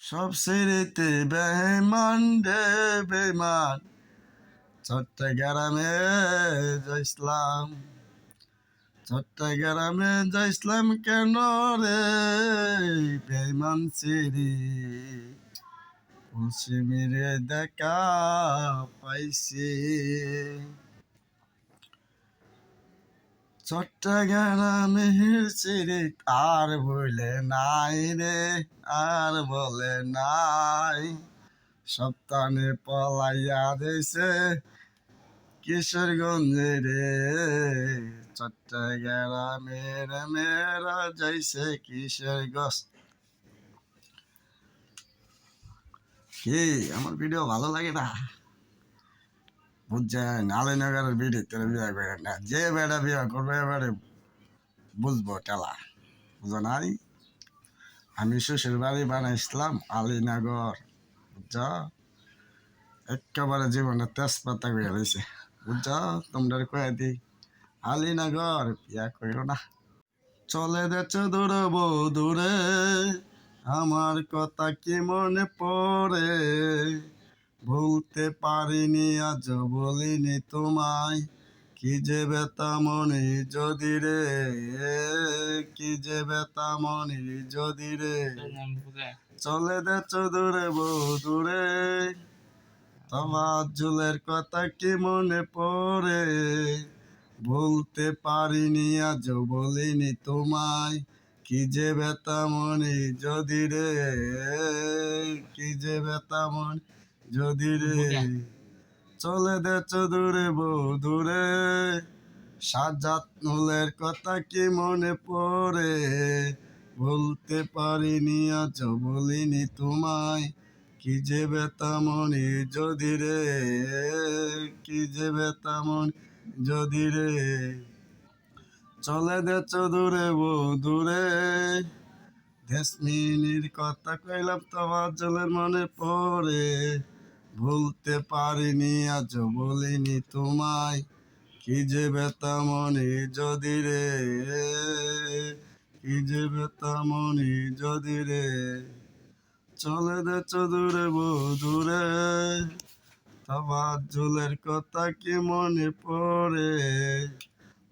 সব সেরেতে বেমান রে বেমান, চট্টগ্রামে যাইসলাম, চট্টগ্রামে যাইসলাম কেন রে বেমান সিরি, পশ্চিমীরে দেখা পাইছি। চট্টগ্রামের সিরি আর বলে নাই রে, আর বলে নাই, সপ্তাহে পলাইয়া দিছে কিশোরগঞ্জে রে, চট্টগ্রামের মেয়েরা যাইছে কিশোরগঞ্জ। কি আমার ভিডিও ভালো লাগে না? বুঝছেন, আলীনগরের ভিডিও তোরা বিয়ে করেন না, যে বেড়া বিয়ে করবে এবারে বুঝবো টেলা, বুঝো নাই? আমি শ্বশুর বাড়ি বানাইছিলাম আলীনগর, বুঝছ? একেবারে জীবনে তেজপাতা হয়ে রয়েছে, বুঝছ? তোমরা কয়ে দি আলীনগর বিয়া করো না। চলে যাচ্ছ দূরে দূরে, আমার কথা কি মনে পড়ে, ভুলতে পারিনি আজ বলিনি তোমায়, কি যে ব্যথা মনে যদি রে, কি যে ব্যথা মনে যদি রে, চলে যাচ্ছ দূরে দূরে, তোমার চুলের কথা কি মনে পড়ে, বলতে পারিনি আজ বলিনি তোমায়, কি যে ব্যথা মনে যদি রে, কি যে ব্যথা মনে যদি রে, চলে যাচ্ছ দূরে দূরে, সাজাত নুলের কথা কি মনে পড়ে, বলতে পারিনি আজ বলিনি তোমায়, কি যে ব্যথা মনে যদি রে, কি যে ব্যথা মনে যদি রে, চলে যাচ্ছ দূরে দূরে, দেশমিনির কথা কইলাম তোমার জলের মনে পড়ে, ভুলতে পারিনি আজ বলিনি তোমায়, কি যে ব্যথা মনে যদি রে, কি যে ব্যথা মনে যদি রে, চলে যাচ্ছ দূরে দূরে, তোমার ঝুলের কথা কি মনে পড়ে,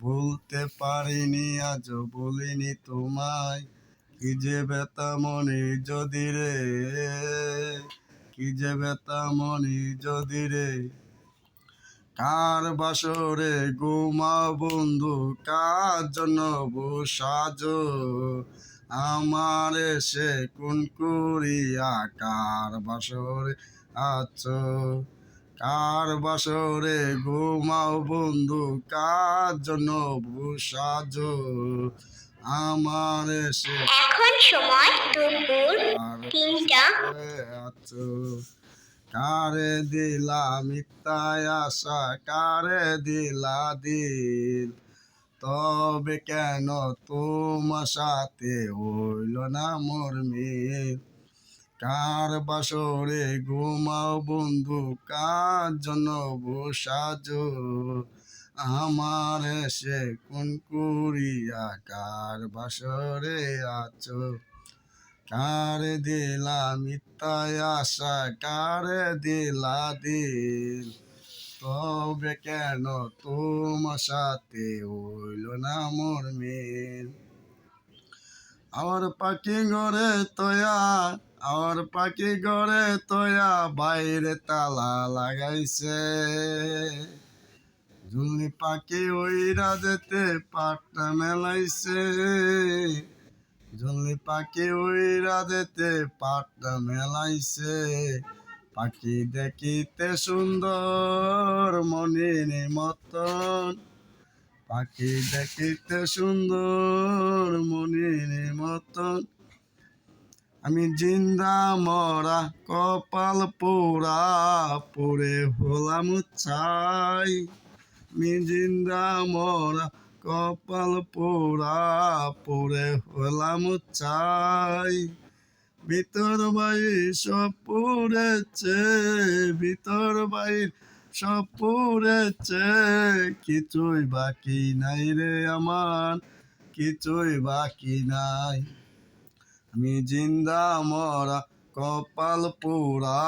ভুলতে পারিনি আজ বলিনি তোমায়, কি যে ব্যথা মনে যদি রে, কি যে ব্যথা মনে যদি রে, কার বাসরে ঘুমা বন্ধু, কার জন্য সাজো, আমার সে কোন করিয়া কার বাসরে আছো, কার বাসরে ঘুমাও বন্ধু, কার জন্য সাজো, আমার সে এখন সময় দুপুর 3টা। আছো, কারে দিলা মিথ্যায় আশা, কারে দিলা দিল, তবে কেন তোমার সাথে হইল না মোর মিল, কার বাসরে ঘুমাও বন্ধু, কার জন্য সাজো, আমার সে কোন করিয়া কার বাসরে আছো, কারে দিলা মিথ্যায় আশা, কারে দিলা দিল, তবে কেন তোমার সাথে হইল না মোর মিল, আমার পাখি ঘরে তোয়া, আমার পাখি ঘরে তোয়া, বাইরে তালা লাগাইছে, ঝুলি পাখি ওইরা যেতে পাট্টা মেলাইছে, ঝুলি পাখি উইরা যেতে পাট্টা মেলাইছে, পাখি দেখিতে সুন্দর মনির মতন, পাখি দেখিতে সুন্দর মনির মতন, আমি জিন্দা মরা কপাল পোড়া, পড়ে হলাম ছাই, আমি জিন্দা মরা কপাল পোড়া, পড়ে হলাম ছাই, ভিতর বাইর সব পুড়েছে, ভিতর বাইর সব পুড়েছে, কিছুই বাকি নাই রে আমার, কিছুই বাকি নাই, আমি জিন্দা মরা কপাল পোড়া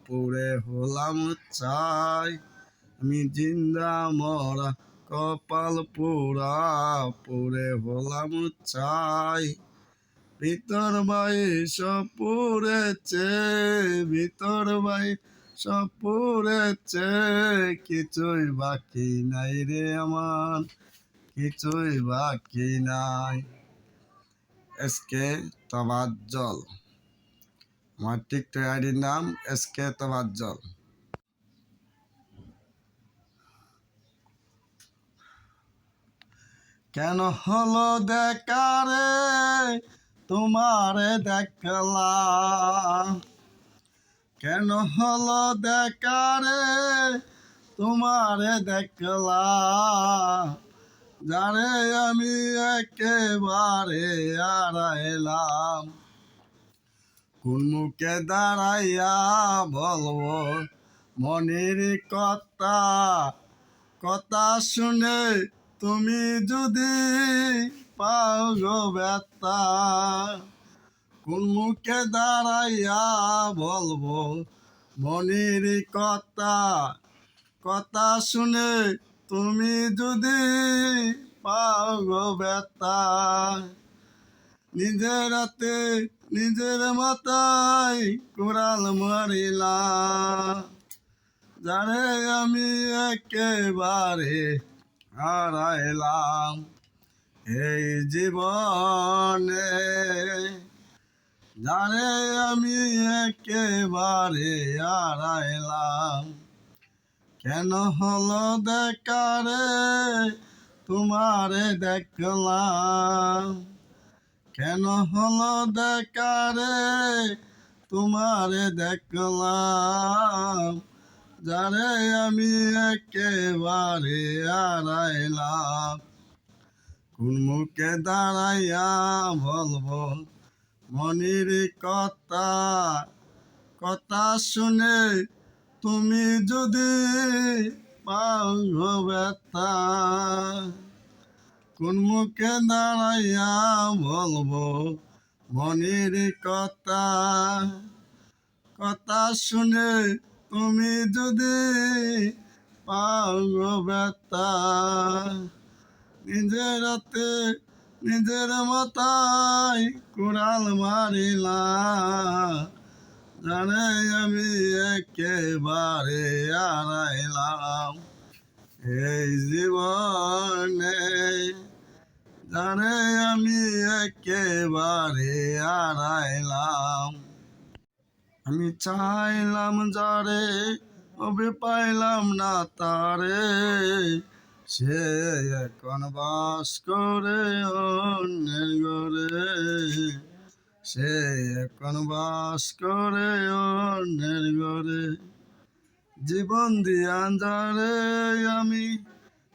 পুড়ে হলাম চাই, আমি জিন্দা মরা কপাল পোড়া পুড়ে হলাম চাই। ভিতর বাই সব পুড়েছে, ভিতর বাই সব পুড়েছে, কিছুই বাকি নাই রে আমার, কিছুই বাকি নাই। এসকে তবাজ্জল, আমার টিকটক আইডির নাম এসকে তবাজ্জল। কেন হলো দেখা রে তোমারে দেখলাম, কেন হলো দেখা রে তোমারে দেখলাম, যারে আমি একেবারে হারাইলাম। কোন মুখে দাঁড়াইয়া বলবো মনের কথা, কথা শুনে তুমি যদি পাও গো ব্যথা। কোন মুখে দাঁড়াইয়া বলবো মনের কথা, কথা শুনে তুমি যদি পাও গো ব্যথা। নিজের হাতে নিজের মাথায় কোড়াল মারিলাম, যারে আমি একেবারে হারাইলাম। এই জীবনে যারে আমি একেবারে হারাইলাম। কেন হলো দেখা রে তোমারে দেখলাম, কেন হলো দেখা রে তোমারে দেখলাম, যারে আমি একেবারে হারাইলাম। কোন মুখে দাঁড়াইয়া বলবো মনের কথা, কথা শুনে তুমি যদি পাও গো ব্যথা। কোন মুখে দাঁড়াইয়া বলবো মনের কথা, কথা শুনে তুমি যদি পাও গো ব্যথা। নিজের হাতে নিজের মাথায় কোড়াল মারিলাম, জানে আমি একেবারে হারাইলাম। এই জীবনে জানে আমি একেবারে হারাইলাম। আমি চাইলাম যারে তবে পাইলাম না তারে, সে এখন বাস করে অন্যের ঘরে, সে এখন বাস করে অন্যের ঘরে। জীবন দিয়া যারে আমি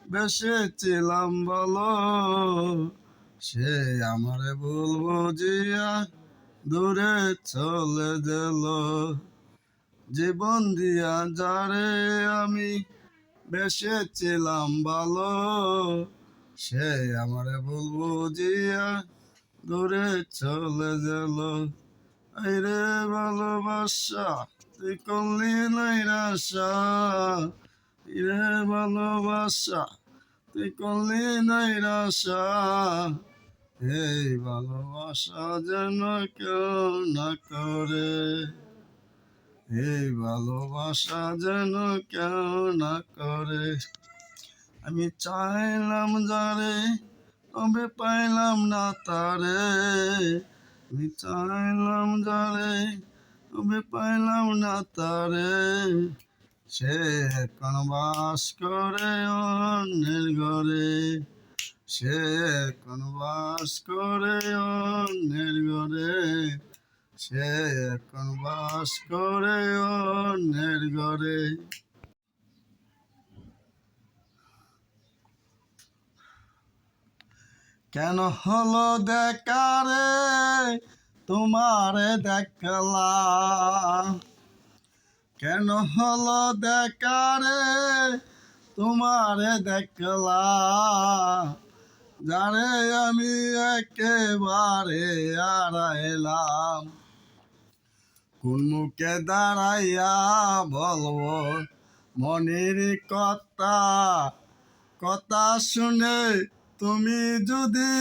বেসেছিলাম বলো, সে আমারে ভুল বুঝিয়া দূরে চলে গেল। জীবন দিয়া যারে আমি বেসেছিলাম ভালো, সে আমারে ভুল বুঝিয়া দূরে চলে গেল। আইরে ভালোবাসা তুই করলি নাই আশা, রে ভালোবাসা তুই করলি নাই আশা। এই ভালোবাসা যেন কেউ না করে, এই ভালোবাসা যেন কেউ না করে। আমি চাইলাম যারে তবে পাইলাম না তারে, আমি চাইলাম যারে তবে পাইলাম না তারে, সে এখন বাস করে অন্যের ঘরে, সে এখন বাস করে অন্যের ঘরে, সে এখন বাস করে অন্যের ঘরে। কেন হলো দেখা রে তোমারে দেখলাম, কেন হলো দেখা রে তোমারে দেখলাম, যারে আমি একেবারে হারাইলাম। কোন মুখে দাঁড়াইয়া বলবো মনের কথা, কথা শুনে তুমি যদি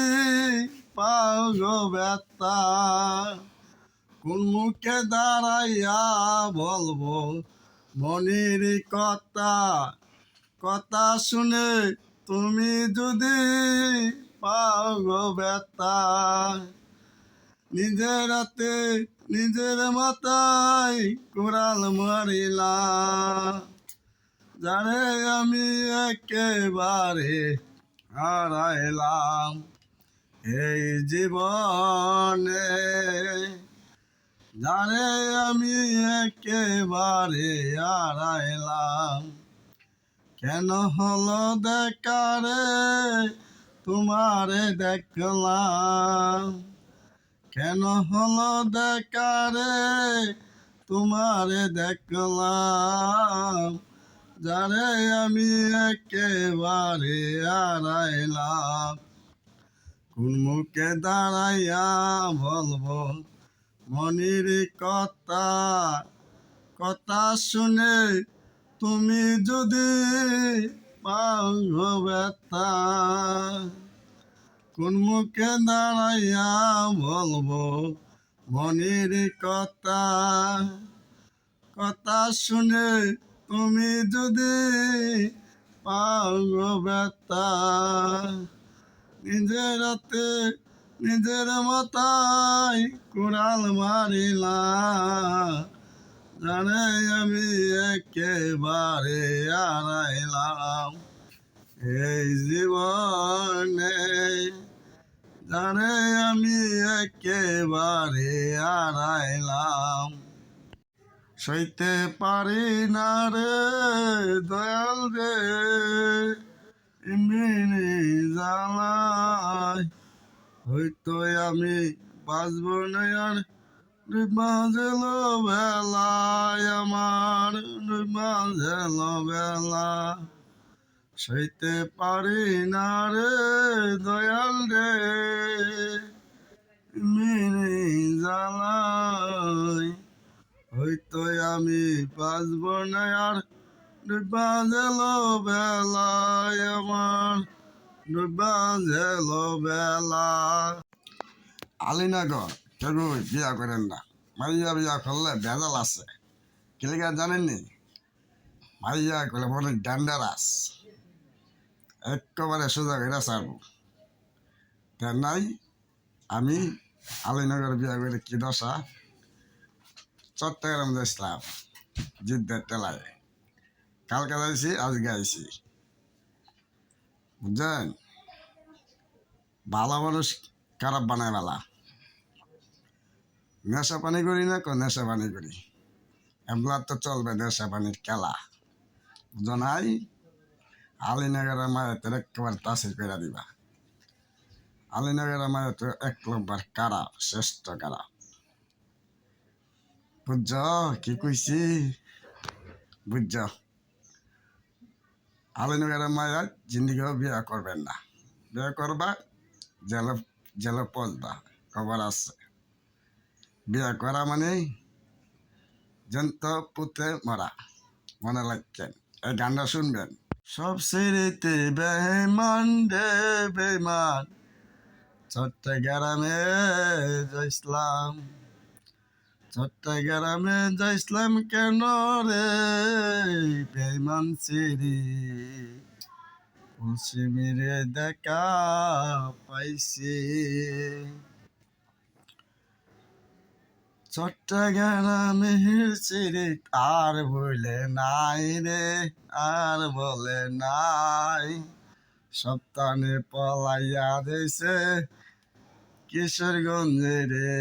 পাও গো ব্যথা। কোন মুখে দাঁড়াইয়া বলবো মনের কথা, কথা শুনে তুমি যদি পাও গো ব্যথা। নিজের হাতে নিজের মাথায় কোরাল মারিলাম, জানে আমি একেবারে হারাইলাম এই জীবনে, জানে আমি একেবারে হারাইলাম। কেন হলো দেখারে তোমারে দেখলাম, কেন হলো দেখারে তোমারে দেখলাম, যারে আমি একেবারে হারাইলাম। কোন মুখে দাঁড়াইয়া বলবো মনের কথা, কথা শুনে তুমি যদি পাও গো ব্যথা। কোন মুখে দাঁড়াইয়া বলবো মনের কথা, কথা শুনে তুমি যদি পাও গো ব্যথা। নিজের হাতে নিজের মাথায় কোরাল মারিলাম, জানে আমি একেবারে হারাইলাম এই জীবনে, জানে আমি একেবারে হারাইলাম। সইতে পারি না রে দয়াল রে এমনি জ্বালায়, হয়তো আমি বাঁচব না আর বাজল বেলায় আমার, বাজল বেলা। সইতে পারি না রে দয়াল রে মেরে জ্বালায়, হয়তো আমি বাঁচব না আর বাজল বেলায় আমার, বাজল বেলা। আলীনগর কেউ বিয়া করেন না, মাইয়া বিয়া করলে ভেজাল আছে। কিলিকা জানেননি? মাইয়া করলে বলে ডেঞ্জারাস, একেবারে সোজা করে ছাড়বো। তার নাই আমি আলীনগর বিয়া করে কি দশা, চট্টগ্রাম যাইছিলাম জিদ্দের টেলায়, কালকে যাইছি আজকে আইছি, বুঝছেন? ভালো মানুষ খারাপ বানায় বেলা। নেশা পানি করি না, নেশা পানি করি, এমলা তো চলবে নেশা পানির খেলা, বুঝনাই? আলীনগরের মায়ের একেবারে তাসির করে দিবা। আলীনগরের মায়ের তো এক নম্বর কারা, শ্রেষ্ঠ কারা, বুঝছ কি কইছি? বুঝছ? আলীনগরের মায়ের জিন্দিগিও বিয়ে করবেন না, বিয়ে করবা জেলে জেলে পচবা, খবর আছে। বিয়ে করা মানে জন্ত পুতে মরা, মনে রাখছেন? এই গানটা শুনবেন। সব সিঁড়িতে বেমান রে বেমান, চট্টগ্রামে যাইছিলাম, চট্টগ্রামে যাইছিলাম কেন রে বেমান সিঁড়ি, কুলসিমিরে দেখা পাইছি। চট্টগ্রামের সিঁড়ি আর বলে নাই রে, আর বলে নাই, সপ্তাহে পলাইয়া দিছে কিশোরগঞ্জে রে,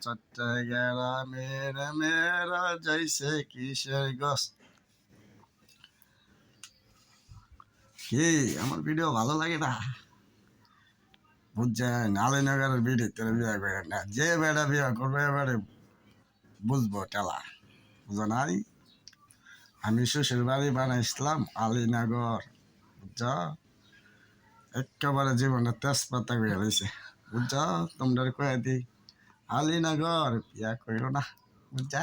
চট্টগ্রামের মেয়েরা যাইছে কিশোরগঞ্জ। কি আমার ভিডিও ভালো লাগে না? বুঝছেন? আলীনগরের ভিডিও তোর বিয়ে করে না, যে বেড়া বিয়ে করবে এবারে বুঝবো টেলা, বুঝো নাই? আমি শ্বশুর বাড়ি বানাইছিলাম আলীনগর, বুঝছ? একেবারে জীবনে তেজপাতা হয়ে রয়েছে, বুঝছ? তোমরা কয়ে দিই আলীনগর বিয়া করো না। বুঝছা